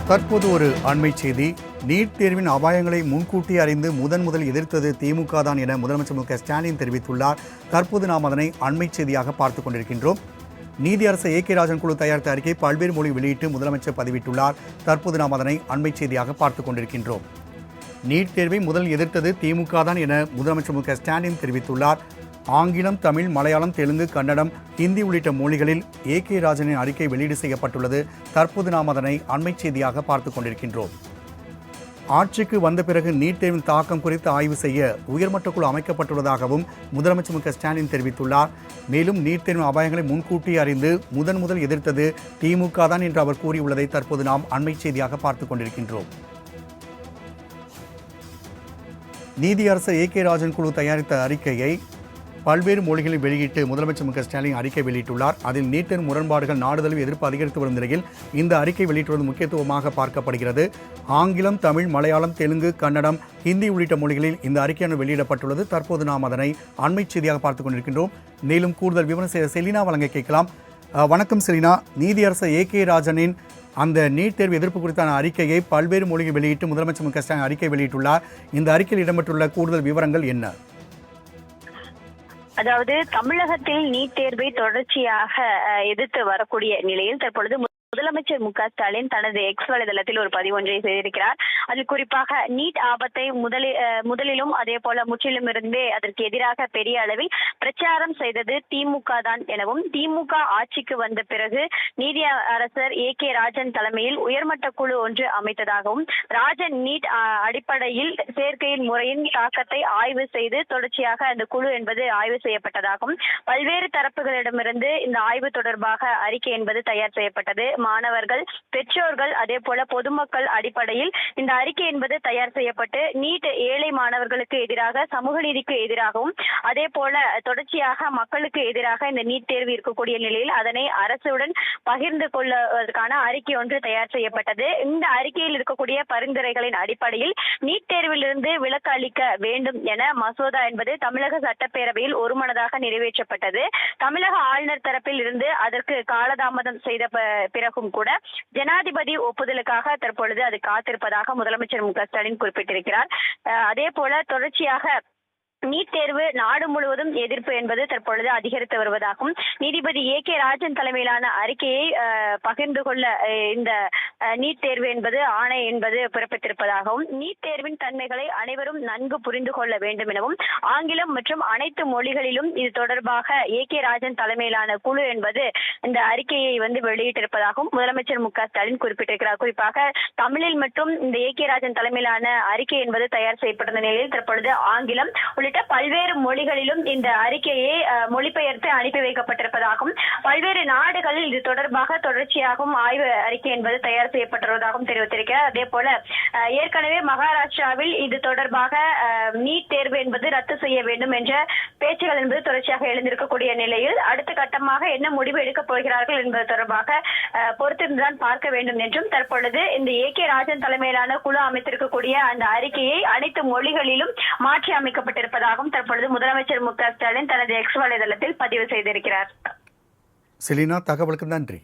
தற்போது ஒரு அண்மை செய்தி. நீட் தேர்வின் அபாயங்களை முன்கூட்டி அறிந்து முதல் எதிர்த்தது திமுக தான் என முதலமைச்சர் மு.க.ஸ்டாலின் தெரிவித்துள்ளார். தற்போது நாம் அதனை அண்மை செய்தியாக பார்த்துக் கொண்டிருக்கின்றோம். நீதியரசர் ஏ.கே. ராஜன் குழு தயாரித்த அறிக்கை பல்வேறு மொழி வெளியிட்டு முதலமைச்சர் பதிவிட்டுள்ளார். தற்போது நாம் அதனை அண்மை செய்தியாக பார்த்துக் கொண்டிருக்கின்றோம். நீட் தேர்வை எதிர்த்தது திமுக தான் என முதலமைச்சர் மு.க.ஸ்டாலின் தெரிவித்துள்ளார். ஆங்கிலம், தமிழ், மலையாளம், தெலுங்கு, கன்னடம், ஹிந்தி உள்ளிட்ட மொழிகளில் ஏ.கே. ராஜனின் அறிக்கை வெளியீடு செய்யப்பட்டுள்ளது. தற்போது நாம் அதனை அண்மை செய்தியாக பார்த்துக் கொண்டிருக்கின்றோம். ஆட்சிக்கு வந்த பிறகு நீட் தேர்வின் தாக்கம் குறித்து ஆய்வு செய்ய உயர்மட்ட குழு அமைக்கப்பட்டுள்ளதாகவும் முதலமைச்சர் மு.க.ஸ்டாலின் தெரிவித்துள்ளார். மேலும் நீட் தேர்வின் அபாயங்களை முன்கூட்டி அறிந்து முதல் எதிர்த்தது திமுக தான் என்று அவர் கூறியுள்ளதை தற்போது நாம் அண்மை செய்தியாக பார்த்துக் கொண்டிருக்கின்றோம். நீதியரசர் ஏ.கே. ராஜன் குழு தயாரித்த அறிக்கையை பல்வேறு மொழிகளில் வெளியிட்டு முதலமைச்சர் மு.க.ஸ்டாலின் அறிக்கை வெளியிட்டுள்ளார். அதில் நீட் தேர்வு முரண்பாடுகள் நாடுதழுவிய எதிர்ப்பு அதிகரித்து வரும் நிலையில் இந்த அறிக்கை வெளியிட்டுவது முக்கியத்துவமாக பார்க்கப்படுகிறது. ஆங்கிலம், தமிழ், மலையாளம், தெலுங்கு, கன்னடம், ஹிந்தி உள்ளிட்ட மொழிகளில் இந்த அறிக்கையானது வெளியிடப்பட்டுள்ளது. தற்போது நாம் அதனை அண்மை செய்தியாக பார்த்துக் கொண்டிருக்கின்றோம். மேலும் கூடுதல் விவரம் செலினா வழங்க கேட்கலாம். வணக்கம் செலினா. நீதியரசர் ஏ.கே. ராஜனின் அந்த நீட் தேர்வு எதிர்ப்பு குறித்தான அறிக்கையை பல்வேறு மொழிகள் வெளியிட்டு முதலமைச்சர் மு.க.ஸ்டாலின் அறிக்கை வெளியிட்டுள்ளார். இந்த அறிக்கையில் இடம்பெற்றுள்ள கூடுதல் விவரங்கள் என்ன? அதாவது தமிழகத்தில் நீட் தேர்வை தொடர்ச்சியாக எதிர்த்து வரக்கூடிய நிலையில் தற்பொழுது முதலமைச்சர் மு.க.ஸ்டாலின் தனது எக்ஸ் வலைதளத்தில் ஒரு பதிவு ஒன்றை செய்திருக்கிறார். அதில் குறிப்பாக நீட் ஆபத்தை முதலிலும் அதே போல முற்றிலும் இருந்தே அதற்கு எதிராக பெரிய அளவில் பிரச்சாரம் செய்தது திமுக தான் எனவும், திமுக ஆட்சிக்கு வந்த பிறகு நீதியரசர் ஏ.கே. ராஜன் தலைமையில் உயர்மட்ட குழு ஒன்று அமைத்ததாகவும், ராஜன் நீட் அடிப்படையில் சேர்க்கையின் முறையின் தாக்கத்தை ஆய்வு செய்து தொடர்ச்சியாக அந்த குழு என்பது ஆய்வு செய்யப்பட்டதாகவும், பல்வேறு தரப்புகளிடமிருந்து இந்த ஆய்வு தொடர்பாக அறிக்கை என்பது தயார் செய்யப்பட்டது. மாணவர்கள், பெற்றோர்கள், அதே போல பொதுமக்கள் அடிப்படையில் இந்த அறிக்கை என்பது தயார் செய்யப்பட்டு நீட் ஏழை மாணவர்களுக்கு எதிராக, சமூக நீதிக்கு எதிராகவும், அதே போல தொடர்ச்சியாக மக்களுக்கு எதிராக இந்த நீட் தேர்வு இருக்கக்கூடிய நிலையில் அதனை அரசுடன் பகிர்ந்து கொள்வதற்கான அறிக்கை ஒன்று தயார் செய்யப்பட்டது. இந்த அறிக்கையில் இருக்கக்கூடிய பரிந்துரைகளின் அடிப்படையில் நீட் தேர்விலிருந்து விலக்கு அளிக்க வேண்டும் என மசோதா என்பது தமிழக சட்டப்பேரவையில் ஒருமனதாக நிறைவேற்றப்பட்டது. தமிழக ஆளுநர் தரப்பில் இருந்து அதற்கு காலதாமதம் செய்த பிறகும் கூட ஜனாதிபதி ஒப்புதலுக்காக தற்பொழுது அது காத்திருப்பதாக முதலமைச்சர் மு.க.ஸ்டாலின் குறிப்பிட்டிருக்கிறார். அதே போல தொடர்ச்சியாக நீட் தேர்வு நாடு முழுவதும் எதிர்ப்பு என்பது தற்பொழுது அதிகரித்து வருவதாகவும், நீதிபதி ஏ.கே. ராஜன் தலைமையிலான அறிக்கையை பகிர்ந்து கொள்ள இந்த நீட் தேர்வு என்பது ஆணை என்பது பிறப்பித்திருப்பதாகவும், நீட் தேர்வின் தன்மைகளை அனைவரும் நன்கு புரிந்து கொள்ள வேண்டும் எனவும், ஆங்கிலம் மற்றும் அனைத்து மொழிகளிலும் இது தொடர்பாக ஏ.கே. ராஜன் தலைமையிலான குழு என்பது இந்த அறிக்கையை வெளியிட்டிருப்பதாகவும் முதலமைச்சர் மு.க.ஸ்டாலின் குறிப்பிட்டிருக்கிறார். குறிப்பாக தமிழில் மற்றும் இந்த ஏ.கே. ராஜன் தலைமையிலான அறிக்கை என்பது தயார் செய்யப்பட்ட நிலையில் தற்பொழுது ஆங்கிலம் உள்ளிட்ட பல்வேறு மொழிகளிலும் இந்த அறிக்கையை மொழிபெயர்த்து அனுப்பி வைக்கப்பட்டிருப்பதாகவும், பல்வேறு நாடுகளில் இது தொடர்பாக தொடர்ச்சியாகவும் ஆய்வு அறிக்கை என்பது தயார் செய்யப்பட்டிருப்பதாகவும் தெரிவித்திருக்கிறார். அதே போல ஏற்கனவே மகாராஷ்டிராவில் இது தொடர்பாக நீட் தேர்வு என்பது ரத்து செய்ய வேண்டும் என்ற பேச்சுகள் என்பது தொடர்ச்சியாக எழுந்திருக்கக்கூடிய நிலையில் அடுத்த கட்டமாக என்ன முடிவு எடுக்கப் போகிறார்கள் என்பது தொடர்பாக பொறுத்திருந்துதான் பார்க்க வேண்டும் என்றும், தற்பொழுது இந்த ஏ.கே. ராஜன் தலைமையிலான குழு அமைத்திருக்கக்கூடிய அந்த அறிக்கையை அனைத்து மொழிகளிலும் மாற்றி அமைக்கப்பட்டிருப்பதாகவும் தற்பொழுது முதலமைச்சர் மு.க.ஸ்டாலின் தனது எக்ஸ் வலைதளத்தில் பதிவு செய்திருக்கிறார். செலினா, தகவலுக்கு நன்றி.